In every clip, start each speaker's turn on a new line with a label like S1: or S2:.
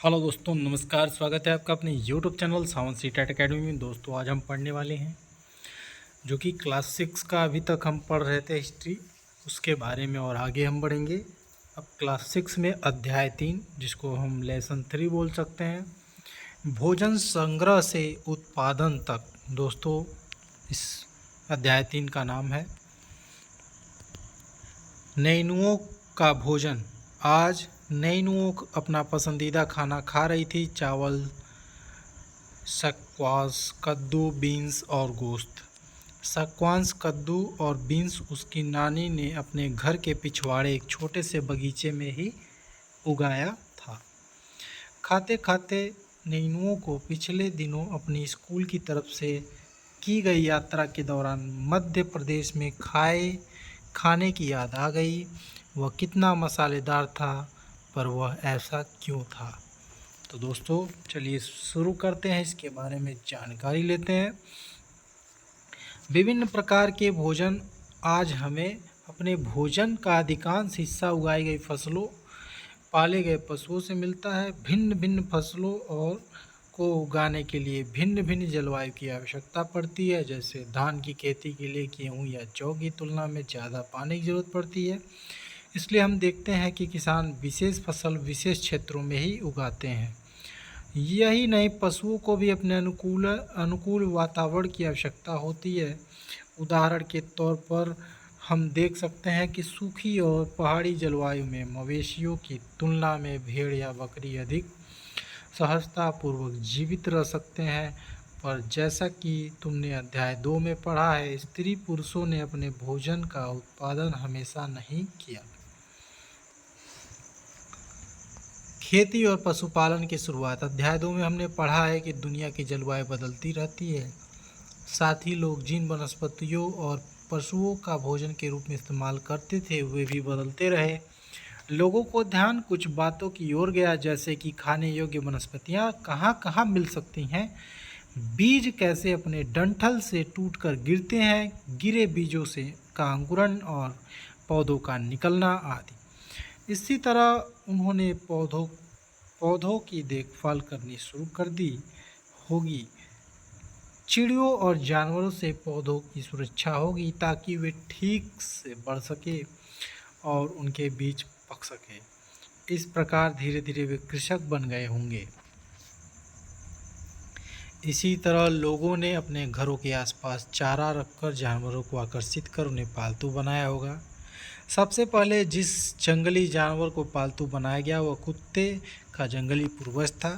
S1: Hello दोस्तों, नमस्कार। स्वागत है आपका अपने यूट्यूब चैनल सावन सी टेट अकेडमी में। दोस्तों, आज हम पढ़ने वाले हैं जो कि क्लास 6 का अभी तक हम पढ़ रहे थे हिस्ट्री, उसके बारे में और आगे हम बढ़ेंगे। अब क्लास 6 में अध्याय 3, जिसको हम लेसन 3 बोल सकते हैं, भोजन संग्रह से उत्पादन तक। दोस्तों, इस अध्याय 3 का नाम है नैनुओं का भोजन। आज नैनुओं अपना पसंदीदा खाना खा रही थी, चावल, स्क्वाश, कद्दू, बीन्स और गोश्त। स्क्वाश, कद्दू और बीन्स उसकी नानी ने अपने घर के पिछवाड़े एक छोटे से बगीचे में ही उगाया था। खाते खाते नैनुओं को पिछले दिनों अपनी स्कूल की तरफ से की गई यात्रा के दौरान मध्य प्रदेश में खाने की याद आ गई। वह कितना मसालेदार था, पर वह ऐसा क्यों था। तो दोस्तों, चलिए शुरू करते हैं, इसके बारे में जानकारी लेते हैं। विभिन्न प्रकार के भोजन। आज हमें अपने भोजन का अधिकांश हिस्सा उगाई गई फसलों, पाले गए पशुओं से मिलता है। भिन्न भिन्न फसलों और को उगाने के लिए भिन्न भिन्न जलवायु की आवश्यकता पड़ती है। जैसे धान की खेती के लिए गेहूँ या जौ की तुलना में ज़्यादा पानी की जरूरत पड़ती है। इसलिए हम देखते हैं कि किसान विशेष फसल विशेष क्षेत्रों में ही उगाते हैं। यही नहीं, पशुओं को भी अपने अनुकूल वातावरण की आवश्यकता होती है। उदाहरण के तौर पर हम देख सकते हैं कि सूखी और पहाड़ी जलवायु में मवेशियों की तुलना में भेड़ या बकरी अधिक सहजतापूर्वक जीवित रह सकते हैं। पर जैसा कि तुमने अध्याय 2 में पढ़ा है, स्त्री पुरुषों ने अपने भोजन का उत्पादन हमेशा नहीं किया। खेती और पशुपालन की शुरुआत। अध्याय 2 में हमने पढ़ा है कि दुनिया की जलवायु बदलती रहती है, साथ ही लोग जिन वनस्पतियों और पशुओं का भोजन के रूप में इस्तेमाल करते थे वे भी बदलते रहे। लोगों को ध्यान कुछ बातों की ओर गया, जैसे कि खाने योग्य वनस्पतियाँ कहाँ कहाँ मिल सकती हैं, बीज कैसे अपने डंठल से टूटकर गिरते हैं, गिरे बीजों से का अंकुरण और पौधों का निकलना आदि। इसी तरह उन्होंने पौधों की देखभाल करनी शुरू कर दी होगी। चिड़ियों और जानवरों से पौधों की सुरक्षा होगी ताकि वे ठीक से बढ़ सके और उनके बीज पक सके। इस प्रकार धीरे धीरे वे कृषक बन गए होंगे। इसी तरह लोगों ने अपने घरों के आसपास चारा रखकर जानवरों को आकर्षित कर उन्हें पालतू बनाया होगा। सबसे पहले जिस जंगली जानवर को पालतू बनाया गया वह कुत्ते का जंगली पूर्वज था।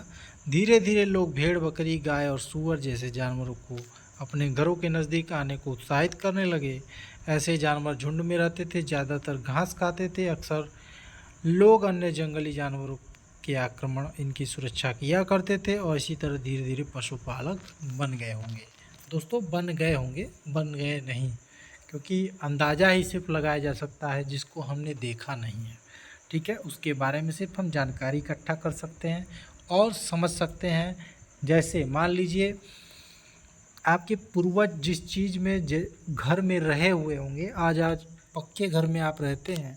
S1: धीरे धीरे लोग भेड़, बकरी, गाय और सूअर जैसे जानवरों को अपने घरों के नज़दीक आने को उत्साहित करने लगे। ऐसे जानवर झुंड में रहते थे, ज़्यादातर घास खाते थे। अक्सर लोग अन्य जंगली जानवरों के आक्रमण इनकी सुरक्षा किया करते थे और इसी तरह धीरे धीरे पशुपालक बन गए होंगे। दोस्तों, बन गए नहीं, क्योंकि अंदाज़ा ही सिर्फ लगाया जा सकता है जिसको हमने देखा नहीं है। ठीक है, उसके बारे में सिर्फ हम जानकारी इकट्ठा कर सकते हैं और समझ सकते हैं। जैसे मान लीजिए आपके पूर्वज जिस चीज़ में घर में रहे हुए होंगे, आज पक्के घर में आप रहते हैं,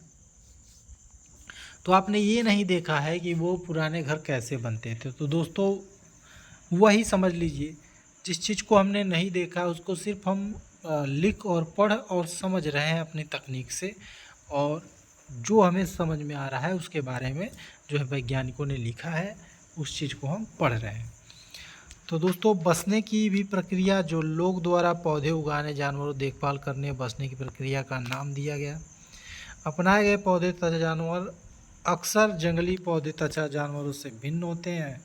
S1: तो आपने ये नहीं देखा है कि वो पुराने घर कैसे बनते थे। तो दोस्तों, वही समझ लीजिए, जिस चीज़ को हमने नहीं देखा उसको सिर्फ हम लिख और पढ़ और समझ रहे हैं अपनी तकनीक से, और जो हमें समझ में आ रहा है उसके बारे में जो है वैज्ञानिकों ने लिखा है उस चीज़ को हम पढ़ रहे हैं। तो दोस्तों, बसने की भी प्रक्रिया, जो लोग द्वारा पौधे उगाने, जानवरों देखभाल करने, बसने की प्रक्रिया का नाम दिया गया। अपनाए गए पौधे तथा जानवर अक्सर जंगली पौधे तथा जानवरों से भिन्न होते हैं।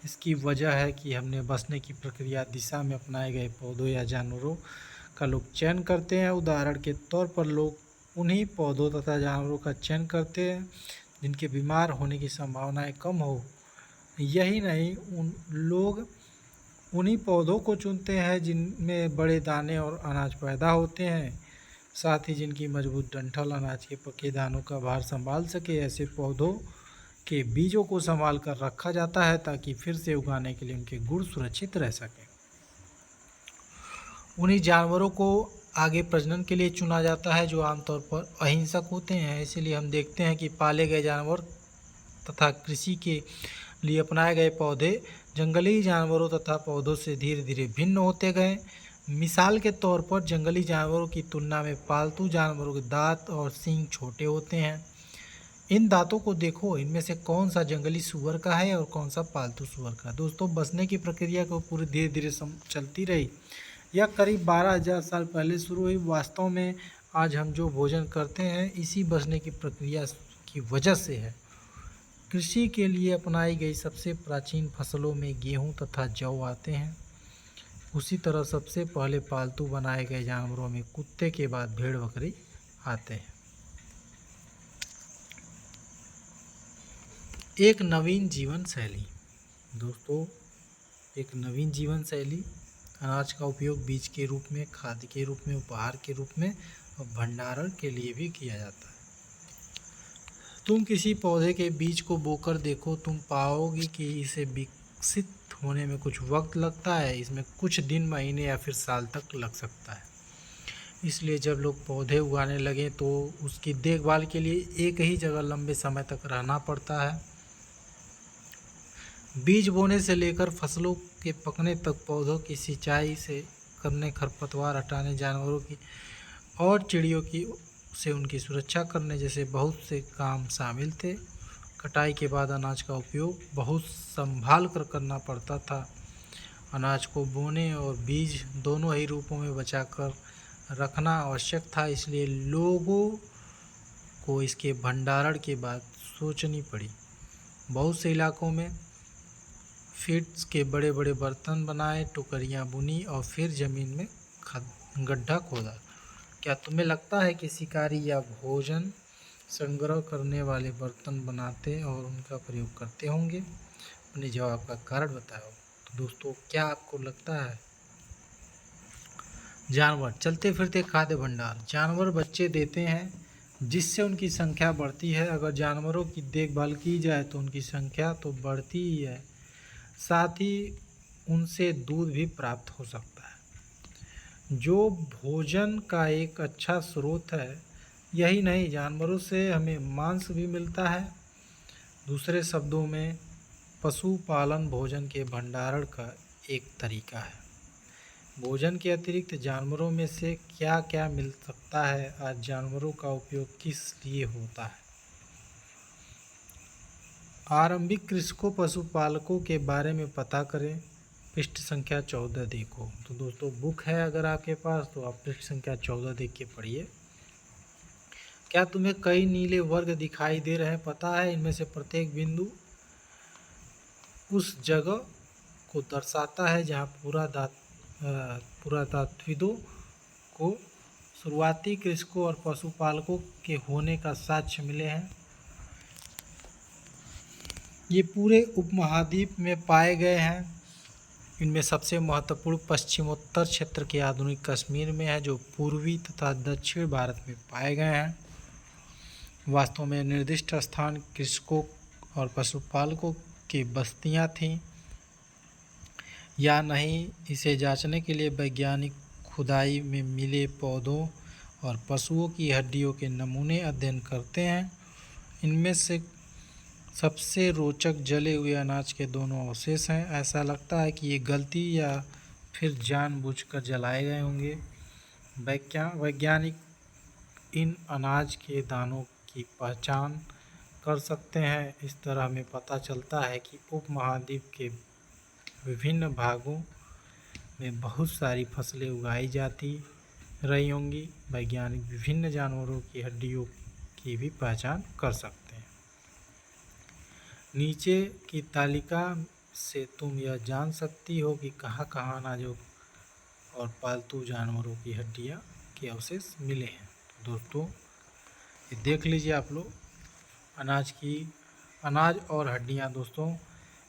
S1: इसकी वजह है कि हमने बसने की प्रक्रिया दिशा में अपनाए गए पौधों या जानवरों का लोग चयन करते हैं। उदाहरण के तौर पर लोग उन्हीं पौधों तथा जानवरों का चयन करते हैं जिनके बीमार होने की संभावनाएं कम हो। यही नहीं, लोग उन्हीं पौधों को चुनते हैं जिनमें बड़े दाने और अनाज पैदा होते हैं, साथ ही जिनकी मजबूत डंठल अनाज के पके दानों का भार संभाल सके। ऐसे पौधों के बीजों को संभाल कर रखा जाता है ताकि फिर से उगाने के लिए उनके गुण सुरक्षित रह सकें। उन्हीं जानवरों को आगे प्रजनन के लिए चुना जाता है जो आमतौर पर अहिंसक होते हैं। इसीलिए हम देखते हैं कि पाले गए जानवर तथा कृषि के लिए अपनाए गए पौधे जंगली जानवरों तथा पौधों से धीरे धीरे भिन्न होते गए। मिसाल के तौर पर जंगली जानवरों की तुलना में पालतू जानवरों के दांत और सींग छोटे होते हैं। इन दांतों को देखो, इनमें से कौन सा जंगली सूअर का है और कौन सा पालतू सूअर का। दोस्तों, बसने की प्रक्रिया को पूरी धीरे धीरे चलती रही। यह करीब 12,000 साल पहले शुरू हुई। वास्तव में आज हम जो भोजन करते हैं इसी बसने की प्रक्रिया की वजह से है। कृषि के लिए अपनाई गई सबसे प्राचीन फसलों में गेहूं तथा जौ आते हैं। उसी तरह सबसे पहले पालतू बनाए गए जानवरों में कुत्ते के बाद भेड़ बकरी आते हैं। एक नवीन जीवन शैली। दोस्तों, एक नवीन जीवन शैली अनाज का उपयोग बीज के रूप में, खाद्य के रूप में, उपहार के रूप में और भंडारण के लिए भी किया जाता है। तुम किसी पौधे के बीज को बोकर देखो, तुम पाओगे कि इसे विकसित होने में कुछ वक्त लगता है। इसमें कुछ दिन, महीने या फिर साल तक लग सकता है। इसलिए जब लोग पौधे उगाने लगे तो उसकी देखभाल के लिए एक ही जगह लंबे समय तक रहना पड़ता है। बीज बोने से लेकर फसलों के पकने तक पौधों की सिंचाई से करने, खरपतवार हटाने, जानवरों की और चिड़ियों की से उनकी सुरक्षा करने जैसे बहुत से काम शामिल थे। कटाई के बाद अनाज का उपयोग बहुत संभाल कर करना पड़ता था। अनाज को बोने और बीज दोनों ही रूपों में बचाकर रखना आवश्यक था, इसलिए लोगों को इसके भंडारण की बात सोचनी पड़ी। बहुत से इलाकों में फीड्स के बड़े बड़े बर्तन बनाए, टोकरियाँ बुनी और फिर ज़मीन में गड्ढा खोदा। क्या तुम्हें लगता है कि शिकारी या भोजन संग्रह करने वाले बर्तन बनाते और उनका प्रयोग करते होंगे? अपने जवाब का कारण बताओ। तो दोस्तों, क्या आपको लगता है? जानवर चलते फिरते खाद्य भंडार। जानवर बच्चे देते हैं जिससे उनकी संख्या बढ़ती है। अगर जानवरों की देखभाल की जाए तो उनकी संख्या तो बढ़ती ही है, साथ ही उनसे दूध भी प्राप्त हो सकता है जो भोजन का एक अच्छा स्रोत है। यही नहीं, जानवरों से हमें मांस भी मिलता है। दूसरे शब्दों में, पशुपालन भोजन के भंडारण का एक तरीका है। भोजन के अतिरिक्त जानवरों में से क्या क्या मिल सकता है? आज जानवरों का उपयोग किस लिए होता है? आरंभिक कृषकों पशुपालकों के बारे में पता करें। पृष्ठ संख्या 14 देखो। तो दोस्तों, बुक है अगर आपके पास तो आप पृष्ठ संख्या 14 देख के पढ़िए। क्या तुम्हें कई नीले वर्ग दिखाई दे रहे हैं? पता है इनमें से प्रत्येक बिंदु उस जगह को दर्शाता है जहाँ पुरातात्विदों को शुरुआती कृषकों और पशुपालकों के होने का साक्ष्य मिले हैं। ये पूरे उपमहाद्वीप में पाए गए हैं। इनमें सबसे महत्वपूर्ण पश्चिमोत्तर क्षेत्र के आधुनिक कश्मीर में है, जो पूर्वी तथा दक्षिण भारत में पाए गए हैं। वास्तव में निर्दिष्ट स्थान कृषकों और पशुपालकों की बस्तियां थीं या नहीं, इसे जांचने के लिए वैज्ञानिक खुदाई में मिले पौधों और पशुओं की हड्डियों के नमूने अध्ययन करते हैं। इनमें से सबसे रोचक जले हुए अनाज के दोनों अवशेष हैं। ऐसा लगता है कि ये गलती या फिर जानबूझकर जलाए गए होंगे। वैज्ञानिक इन अनाज के दानों की पहचान कर सकते हैं। इस तरह हमें पता चलता है कि उपमहाद्वीप के विभिन्न भागों में बहुत सारी फसलें उगाई जाती रही होंगी। वैज्ञानिक विभिन्न जानवरों की हड्डियों की भी पहचान कर सकते हैं। नीचे की तालिका से तुम यह जान सकती हो कि कहाँ कहाँ अनाजों और पालतू जानवरों की हड्डियाँ के अवशेष मिले हैं। तो दोस्तों, ये देख लीजिए आप लोग, अनाज और हड्डियाँ। दोस्तों,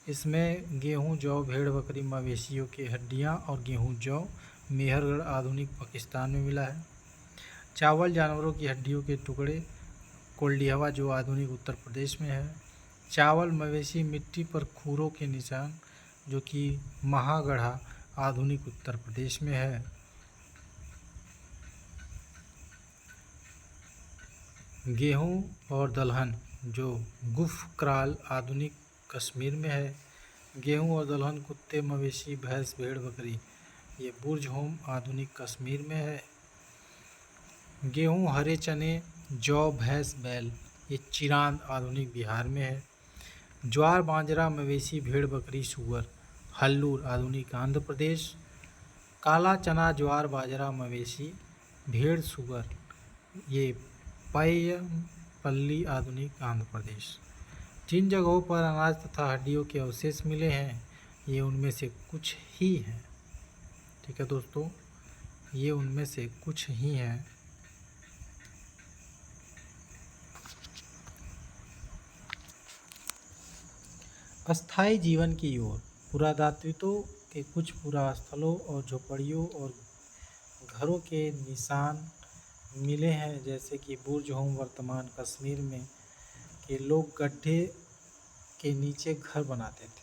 S1: इसमें गेहूँ, जौ, भेड़ बकरी, मवेशियों की हड्डियाँ और गेहूँ, जौ मेहरगढ़ आधुनिक पाकिस्तान में मिला है। चावल, जानवरों की हड्डियों के टुकड़े, कोल्डिहवा जो आधुनिक उत्तर प्रदेश में है। चावल, मवेशी, मिट्टी पर खूरों के निशान जो कि महागढ़ा आधुनिक उत्तर प्रदेश में है। गेहूँ और दलहन जो गुफक्राल आधुनिक कश्मीर में है। गेहूँ और दलहन, कुत्ते, मवेशी, भैंस, भेड़, बकरी, ये बुर्ज होम आधुनिक कश्मीर में है। गेहूँ, हरे चने, जौ, भैंस, बैल, ये चिरांद आधुनिक बिहार में है। ज्वार, बाजरा, मवेशी, भेड़, बकरी, सूअर, हल्लूर आधुनिक आंध्र प्रदेश। काला चना, ज्वार, बाजरा, मवेशी, भेड़, सूअर, ये पय्यमपल्ली आधुनिक आंध्र प्रदेश। जिन जगहों पर अनाज तथा हड्डियों के अवशेष मिले हैं, ये उनमें से कुछ ही हैं। ठीक है दोस्तों, ये उनमें से कुछ ही हैं। अस्थायी जीवन की ओर, पुरातात्विकों के कुछ पुरास्थलों और झोपड़ियों और घरों के निशान मिले हैं, जैसे कि बुर्ज होम वर्तमान कश्मीर में के लोग गड्ढे के नीचे घर बनाते थे,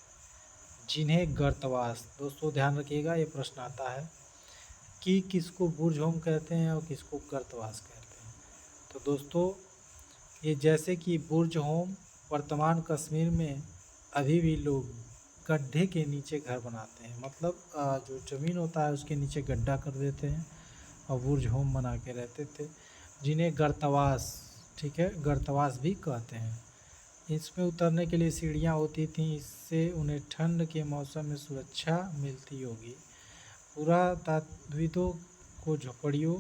S1: जिन्हें गर्तवास, दोस्तों ध्यान रखिएगा ये प्रश्न आता है कि किसको बुर्ज होम कहते हैं और किसको गर्तवास कहते हैं। तो दोस्तों ये जैसे कि बुर्ज होम वर्तमान कश्मीर में अभी भी लोग गड्ढे के नीचे घर बनाते हैं, मतलब जो ज़मीन होता है उसके नीचे गड्ढा कर देते हैं और बुर्ज होम बना के रहते थे, जिन्हें गर्तवास, ठीक है, गर्तवास भी कहते हैं। इसमें उतरने के लिए सीढ़ियाँ होती थीं, इससे उन्हें ठंड के मौसम में सुरक्षा मिलती होगी। पुरातात्विकों को झोपड़ियों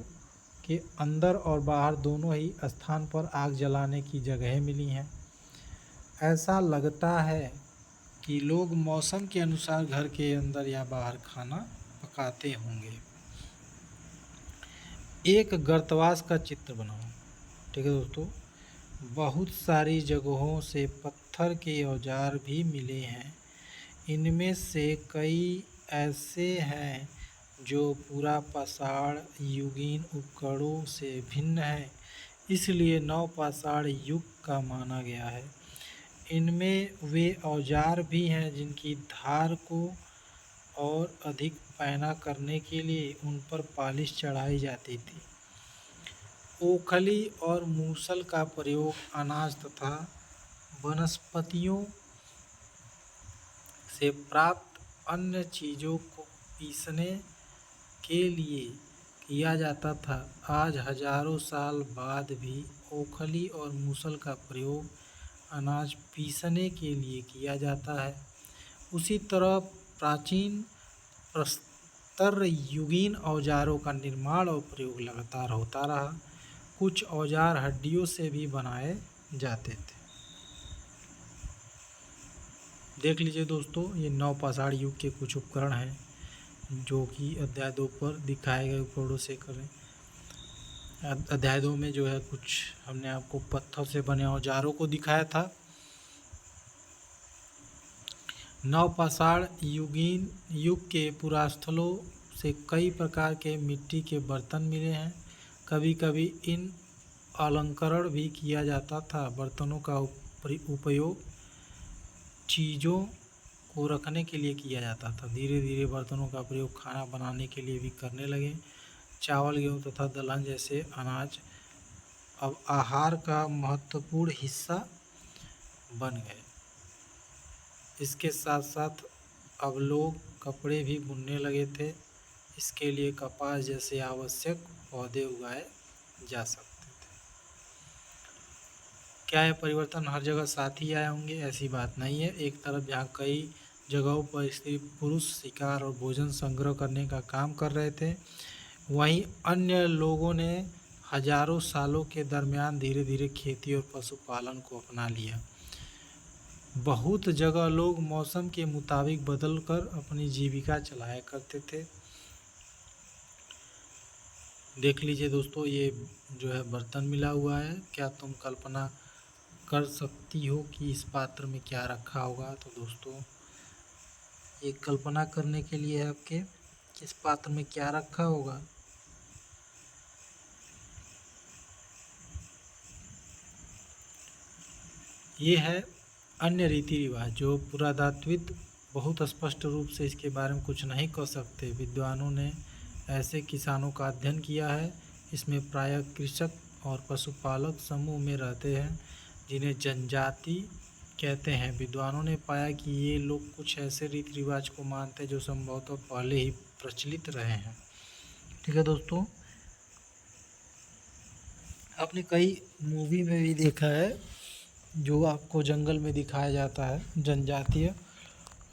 S1: के अंदर और बाहर दोनों ही स्थान पर आग जलाने की जगहें मिली हैं। ऐसा लगता है कि लोग मौसम के अनुसार घर के अंदर या बाहर खाना पकाते होंगे। एक गर्तवास का चित्र बनाओ। ठीक है दोस्तों, बहुत सारी जगहों से पत्थर के औजार भी मिले हैं। इनमें से कई ऐसे हैं जो पूरा पाषाण युगीन उपकरणों से भिन्न है, इसलिए नवपाषाण युग का माना गया है। इनमें वे औजार भी हैं जिनकी धार को और अधिक पैना करने के लिए उन पर पालिश चढ़ाई जाती थी। ओखली और मूसल का प्रयोग अनाज तथा वनस्पतियों से प्राप्त अन्य चीज़ों को पीसने के लिए किया जाता था। आज हजारों साल बाद भी ओखली और मूसल का प्रयोग अनाज पीसने के लिए किया जाता है। उसी तरह प्राचीन प्रस्तर युगीन औजारों का निर्माण और प्रयोग लगातार होता रहा। कुछ औजार हड्डियों से भी बनाए जाते थे। देख लीजिए दोस्तों, ये नवपाषाण युग के कुछ उपकरण हैं जो कि अध्याय 2 पर दिखाए गए उपकरणों से करें। अध्याय 2 में जो है कुछ हमने आपको पत्थर से बने औजारों को दिखाया था। नवपाषाण युगीन युग के पुरास्थलों से कई प्रकार के मिट्टी के बर्तन मिले हैं। कभी कभी इन अलंकरण भी किया जाता था। बर्तनों का उपयोग चीज़ों को रखने के लिए किया जाता था। धीरे धीरे बर्तनों का प्रयोग खाना बनाने के लिए भी करने लगे। चावल, गेहूँ तथा दलहन जैसे अनाज अब आहार का महत्वपूर्ण हिस्सा बन गए। इसके साथ साथ अब लोग कपड़े भी बुनने लगे थे। इसके लिए कपास जैसे आवश्यक पौधे उगाए जा सकते थे। क्या यह परिवर्तन हर जगह साथ ही आए होंगे? ऐसी बात नहीं है। एक तरफ जहाँ कई जगहों पर स्त्री पुरुष शिकार और भोजन संग्रह करने का काम कर रहे थे, वहीं अन्य लोगों ने हजारों सालों के दरमियान धीरे धीरे खेती और पशुपालन को अपना लिया। बहुत जगह लोग मौसम के मुताबिक बदल कर अपनी जीविका चलाया करते थे। देख लीजिए दोस्तों, ये जो है बर्तन मिला हुआ है। क्या तुम कल्पना कर सकती हो कि इस पात्र में क्या रखा होगा? तो दोस्तों ये कल्पना करने के लिए है आपके, इस पात्र में क्या रखा होगा। ये है अन्य रीति रिवाज जो पुरातात्विक बहुत स्पष्ट रूप से इसके बारे में कुछ नहीं कह सकते। विद्वानों ने ऐसे किसानों का अध्ययन किया है। इसमें प्रायः कृषक और पशुपालक समूह में रहते हैं, जिन्हें जनजाति कहते हैं। विद्वानों ने पाया कि ये लोग कुछ ऐसे रीति रिवाज को मानते हैं जो संभवतः पहले ही प्रचलित रहे हैं। ठीक है दोस्तों, आपने कई मूवी में भी देखा है जो आपको जंगल में दिखाया जाता है, जनजातीय,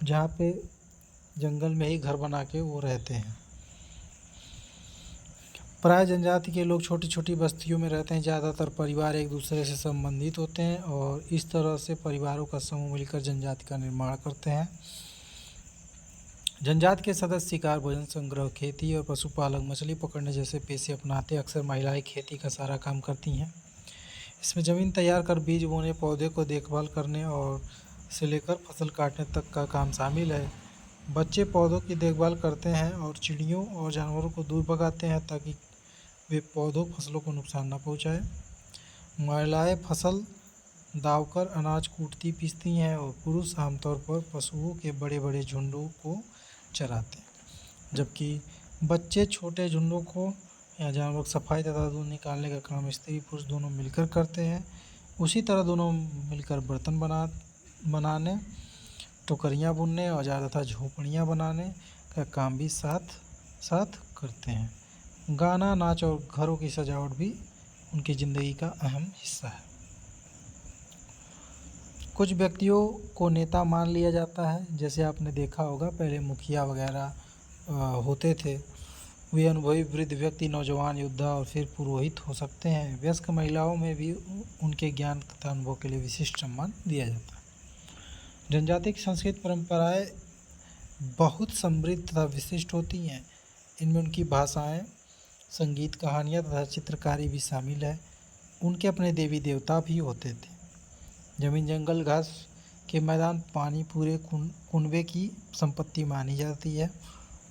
S1: जहाँ पे जंगल में ही घर बना के वो रहते हैं। प्राय जनजाति के लोग छोटी छोटी बस्तियों में रहते हैं। ज़्यादातर परिवार एक दूसरे से संबंधित होते हैं और इस तरह से परिवारों का समूह मिलकर जनजाति का निर्माण करते हैं। जनजाति के सदस्य शिकार, भोजन संग्रह, खेती और पशुपालन, मछली पकड़ने जैसे पेशे अपनाते हैं। अक्सर महिलाएं खेती का सारा काम करती हैं। इसमें ज़मीन तैयार कर बीज बोने, पौधे को देखभाल करने और से लेकर फसल काटने तक का काम शामिल है। बच्चे पौधों की देखभाल करते हैं और चिड़ियों और जानवरों को दूर भगाते हैं ताकि वे पौधों फसलों को नुकसान न पहुंचाए। महिलाएं फसल दावकर अनाज कूटती पीसती हैं और पुरुष आमतौर पर पशुओं के बड़े बड़े झुंडों को चराते हैं, जबकि बच्चे छोटे झुंडों को या जानवरों की सफाई तथा दूध निकालने का काम स्त्री पुरुष दोनों मिलकर करते हैं। उसी तरह दोनों मिलकर बर्तन बनाने, टोकरियाँ बुनने, औजार तथा झोपड़ियाँ बनाने का काम भी साथ साथ करते हैं। गाना, नाच और घरों की सजावट भी उनकी ज़िंदगी का अहम हिस्सा है। कुछ व्यक्तियों को नेता मान लिया जाता है, जैसे आपने देखा होगा पहले मुखिया वगैरह होते थे। वे अनुभवी वृद्ध व्यक्ति, नौजवान योद्धा और फिर पुरोहित हो सकते हैं। वयस्क महिलाओं में भी उनके ज्ञान तथा अनुभव के लिए विशिष्ट सम्मान दिया जाता है। जनजाति की संस्कृत परंपराएं बहुत समृद्ध तथा विशिष्ट होती हैं। इनमें उनकी भाषाएं, संगीत, कहानियाँ तथा चित्रकारी भी शामिल है। उनके अपने देवी देवता भी होते थे। जमीन, जंगल, घास के मैदान, पानी पूरे कुनबे की संपत्ति मानी जाती है,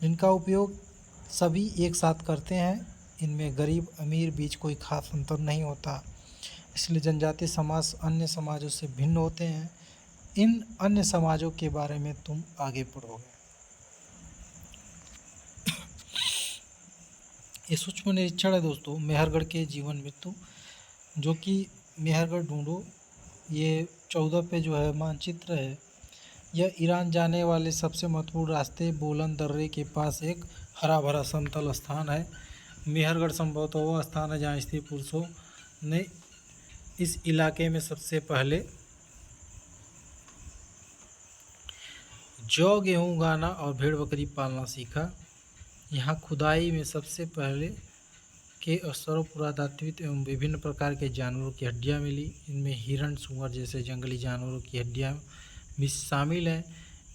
S1: जिनका उपयोग सभी एक साथ करते हैं। इनमें गरीब अमीर बीच कोई खास अंतर नहीं होता, इसलिए जनजातीय समाज अन्य समाजों से भिन्न होते हैं। इन अन्य समाजों के बारे में तुम आगे पढ़ोगे। ये सूक्ष्म निरीक्षण है दोस्तों मेहरगढ़ के जीवन मृत्यु, जो कि मेहरगढ़ ढूंढो, ये 14 पे जो है मानचित्र है। यह ईरान जाने वाले सबसे महत्वपूर्ण रास्ते बोलन दर्रे के पास एक हरा भरा समतल स्थान है। मेहरगढ़ संभवतः वह स्थान है जहाँ स्त्री पुरुषों ने इस इलाके में सबसे पहले जौ, गेहूँ उगाना और भेड़ बकरी पालना सीखा। यहाँ खुदाई में सबसे पहले के स्तरों पुरातात्विक एवं विभिन्न प्रकार के जानवरों की हड्डियाँ मिली। इनमें हिरण, सूअर जैसे जंगली जानवरों की हड्डियाँ भी शामिल हैं।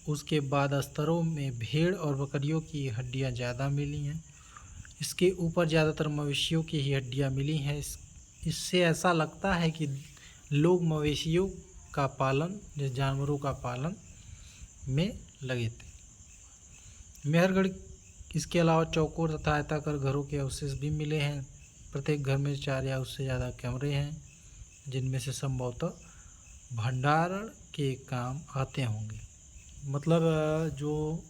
S1: उसके बाद स्तरों में भेड़ और बकरियों की हड्डियाँ ज़्यादा मिली हैं। इसके ऊपर ज़्यादातर मवेशियों की ही हड्डियाँ मिली हैं। इससे ऐसा लगता है कि लोग मवेशियों का पालन, जैसे जानवरों का पालन में लगे थे। मेहरगढ़ इसके अलावा चौकोर तथा आयताकार घरों के अवशेष भी मिले हैं। प्रत्येक घर में 4 या उससे ज़्यादा कमरे हैं, जिनमें से संभवतः भंडारण के काम आते होंगे। मतलब जो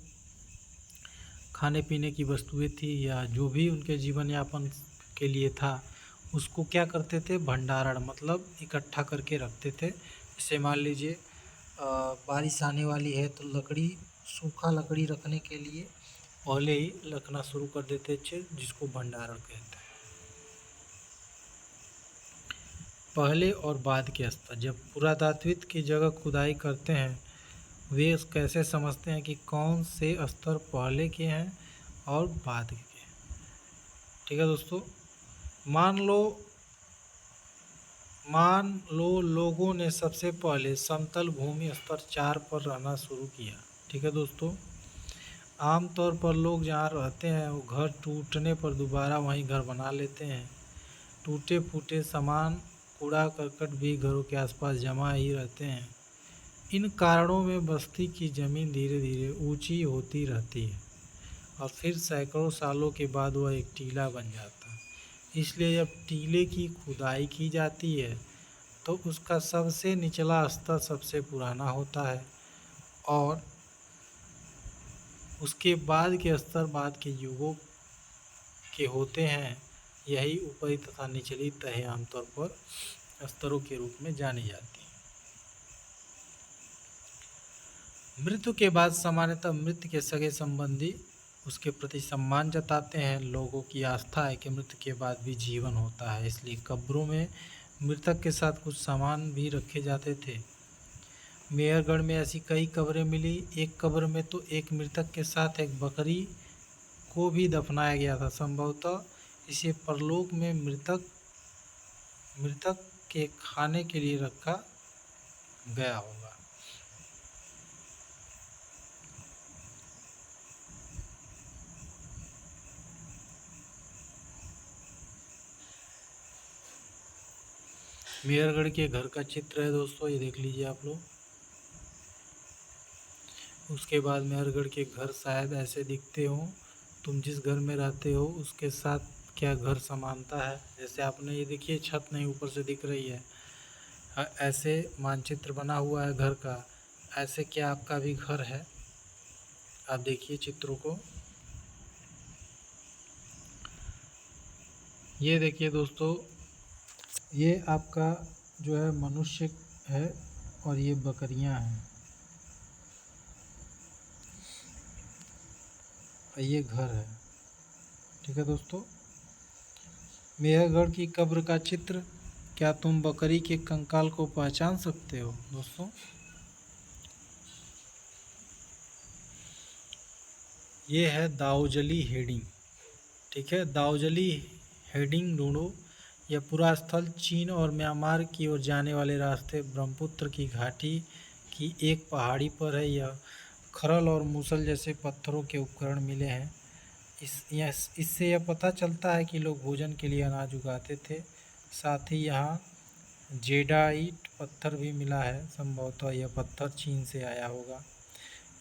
S1: खाने पीने की वस्तुएं थी या जो भी उनके जीवन यापन के लिए था, उसको क्या करते थे, भंडारण मतलब इकट्ठा करके रखते थे। जैसे मान लीजिए बारिश आने वाली है तो लकड़ी, सूखा लकड़ी रखने के लिए पहले ही रखना शुरू कर देते थे, जिसको भंडारण कहते हैं। पहले और बाद के स्तर, जब पुरातात्विक की जगह खुदाई करते हैं, वे कैसे समझते हैं कि कौन से स्तर पहले के हैं और बाद के हैं। ठीक है दोस्तों, मान लो लोगों ने सबसे पहले समतल भूमि स्तर 4 पर रहना शुरू किया। ठीक है दोस्तों, आमतौर पर लोग जहाँ रहते हैं वो घर टूटने पर दोबारा वहीं घर बना लेते हैं। टूटे फूटे सामान, कूड़ा करकट भी घरों के आसपास जमा ही रहते हैं। इन कारणों में बस्ती की ज़मीन धीरे धीरे ऊंची होती रहती है और फिर सैकड़ों सालों के बाद वह एक टीला बन जाता है। इसलिए जब टीले की खुदाई की जाती है तो उसका सबसे निचला स्तर सबसे पुराना होता है और उसके बाद के स्तर बाद के युगों के होते हैं। यही ऊपरी तथा निचली तहें आमतौर पर स्तरों के रूप में जानी जाती हैं। मृत्यु के बाद सामान्यतः मृत के सगे संबंधी उसके प्रति सम्मान जताते हैं। लोगों की आस्था है कि मृत्यु के बाद भी जीवन होता है, इसलिए कब्रों में मृतक के साथ कुछ सामान भी रखे जाते थे। मेहरगढ़ में ऐसी कई कब्रें मिली। एक कब्र में तो एक मृतक के साथ एक बकरी को भी दफनाया गया था। संभवतः इसे परलोक में मृतक मृतक के खाने के लिए रखा गया होगा। मेहरगढ़ के घर का चित्र है दोस्तों, ये देख लीजिए आप लोग। उसके बाद मेहरगढ़ के घर शायद ऐसे दिखते हों। तुम जिस घर में रहते हो उसके साथ क्या घर समानता है। जैसे आपने ये देखिए, छत नहीं ऊपर से दिख रही है। ऐसे मानचित्र बना हुआ है घर का। ऐसे क्या आपका भी घर है? आप देखिए चित्रों को। ये देखिए दोस्तों, ये आपका जो है मनुष्य है और ये बकरियां हैं। ये घर है। ठीक है दोस्तों। मेहरगढ़ की कब्र का चित्र। क्या तुम बकरी के कंकाल को पहचान सकते हो दोस्तों? ये है दाऊजली हेडिंग। ठीक है, दाऊजली हेडिंग ढूंढो। यह पूरा स्थल चीन और म्यांमार की ओर जाने वाले रास्ते ब्रह्मपुत्र की घाटी की एक पहाड़ी पर है। यह खरल और मूसल जैसे पत्थरों के उपकरण मिले हैं। इससे यह पता चलता है कि लोग भोजन के लिए अनाज उगाते थे। साथ ही यहाँ जेडाइट पत्थर भी मिला है। संभवतः यह पत्थर चीन से आया होगा।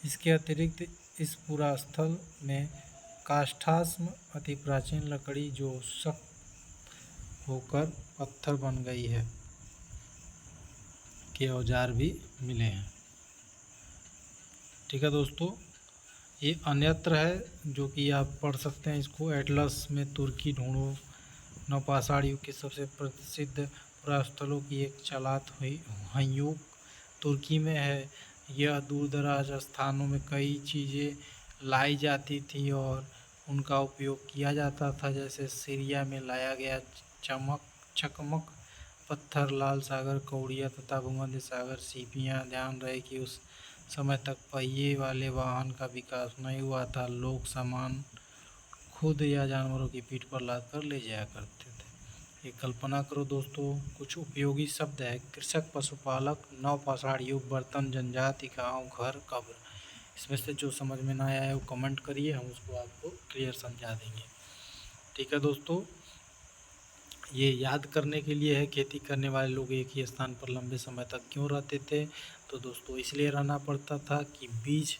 S1: इसके अतिरिक्त इस पूरा स्थल में काष्ठाश्म अति प्राचीन लकड़ी जो सख्त होकर पत्थर बन गई है के औजार भी मिले हैं। ठीक है दोस्तों, ये अन्यत्र है जो कि आप पढ़ सकते हैं इसको। एटलस में तुर्की ढूंढो। नवपाषाण युग के सबसे प्रसिद्ध पुरास्थलों की एक चलात हुई हयूक तुर्की में है। यह दूर दराज स्थानों में कई चीज़ें लाई जाती थी और उनका उपयोग किया जाता था। जैसे सीरिया में लाया गया चकमक पत्थर, लाल सागर कौड़िया तथा भूमध्य सागर सीपियाँ। ध्यान रहे कि उस समय तक पहिए वाले वाहन का विकास नहीं हुआ था। लोग सामान खुद या जानवरों की पीठ पर लाद कर ले जाया करते थे। ये कल्पना करो दोस्तों। कुछ उपयोगी शब्द है: कृषक, पशुपालक, नवपाषाण युग, बर्तन, जनजाति, गांव, घर, कब्र। इसमें से जो समझ में ना आया है वो कमेंट करिए, हम उसको आपको क्लियर समझा देंगे। ठीक है दोस्तों, ये याद करने के लिए है खेती करने वाले लोग एक ही स्थान पर लंबे समय तक क्यों रहते थे। तो दोस्तों इसलिए रहना पड़ता था कि बीज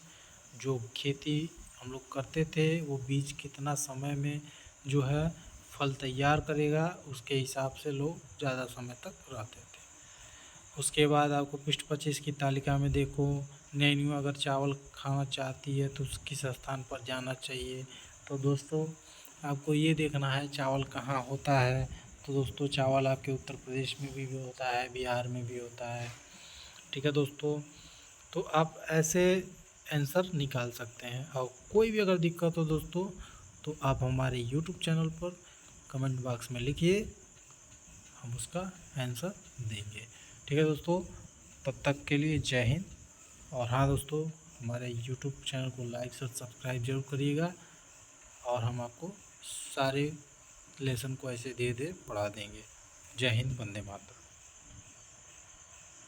S1: जो खेती हम लोग करते थे वो बीज कितना समय में जो है फल तैयार करेगा, उसके हिसाब से लोग ज़्यादा समय तक रहते थे। उसके बाद आपको पृष्ठ 25 की तालिका में देखो, नैनी अगर चावल खाना चाहती है तो किस स्थान पर जाना चाहिए। तो दोस्तों आपको ये देखना है चावल कहाँ होता है। तो दोस्तों चावल आपके उत्तर प्रदेश में भी होता है, बिहार में भी होता है। ठीक है दोस्तों, तो आप ऐसे आंसर निकाल सकते हैं। और कोई भी अगर दिक्कत हो दोस्तों तो आप हमारे यूट्यूब चैनल पर कमेंट बॉक्स में लिखिए, हम उसका आंसर देंगे। ठीक है दोस्तों, तब तक के लिए जय हिंद। और हाँ दोस्तों, हमारे यूट्यूब चैनल को लाइक और सब्सक्राइब जरूर करिएगा और हम आपको सारे लेसन को ऐसे धीरे धीरे पढ़ा देंगे। जय हिंद, वंदे मातरम।